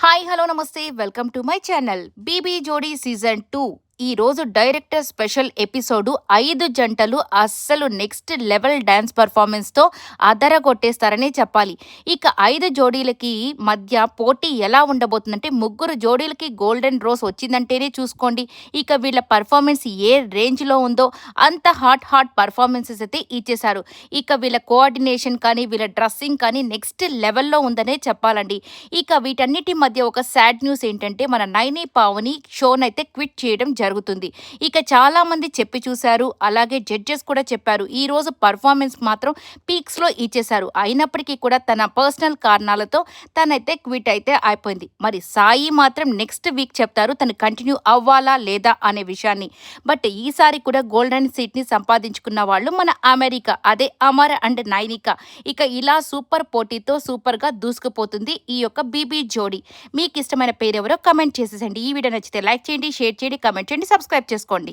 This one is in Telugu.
హాయ్ హలో నమస్తే welcome to my channel BB Jodi season 2. ఈ రోజు డైరెక్టర్ స్పెషల్ ఎపిసోడు 5 జంటలు అస్సలు నెక్స్ట్ లెవెల్ డాన్స్ పర్ఫార్మెన్స్ తో అదరగొట్టేస్తారనే చెప్పాలి. ఇక 5 జోడీలకి మధ్య పోటీ ఎలా ఉండబోతుందంటే ముగ్గురు జోడీలకి గోల్డెన్ రోజ్ వచ్చిందంటేనే చూసుకోండి. ఇక వీళ్ళ పర్ఫార్మెన్స్ ఏ రేంజ్ లో ఉందో అంత హాట్ పర్ఫార్మెన్సెస్ అయితే ఇచ్చేశారు. ఇక వీళ్ళ కోఆర్డినేషన్ కానీ వీళ్ళ డ్రెస్సింగ్ కానీ నెక్స్ట్ లెవెల్లో ఉందనే చెప్పాలండి. ఇక వీటన్నిటి మధ్య ఒక సాడ్ న్యూస్ ఏంటంటే మన నైని పావని షోనైతే క్విట్ చేయడం జరుగుతుంది. ఇక చాలా మంది చెప్పి చూశారు, అలాగే జడ్జెస్ కూడా చెప్పారు ఈ రోజు పర్ఫార్మెన్స్ మాత్రం పీక్స్ లో ఇచ్చేశారు. అయినప్పటికీ కూడా తన పర్సనల్ కారణాలతో తనైతే క్విట్ అయితే అయిపోయింది. మరి సాయి మాత్రం నెక్స్ట్ వీక్ చెప్తారు తను కంటిన్యూ అవ్వాలా లేదా అనే విషయాన్ని. బట్ ఈసారి కూడా గోల్డెన్ సీట్ ని సంపాదించుకున్న వాళ్ళు మన అమెరికా, అదే అమర్ అండ్ నైనిక. ఇక ఇలా సూపర్ పోటీతో సూపర్ గా దూసుకుపోతుంది ఈ యొక్క బీబీ జోడీ. మీకు ఇష్టమైన పేరు ఎవరో కమెంట్ చేసేసండి. ఈ వీడియో నచ్చితే లైక్ చేయండి, షేర్ చేయండి, కమెంట్ చేయండి, సబ్స్క్రైబ్ చేసుకోండి.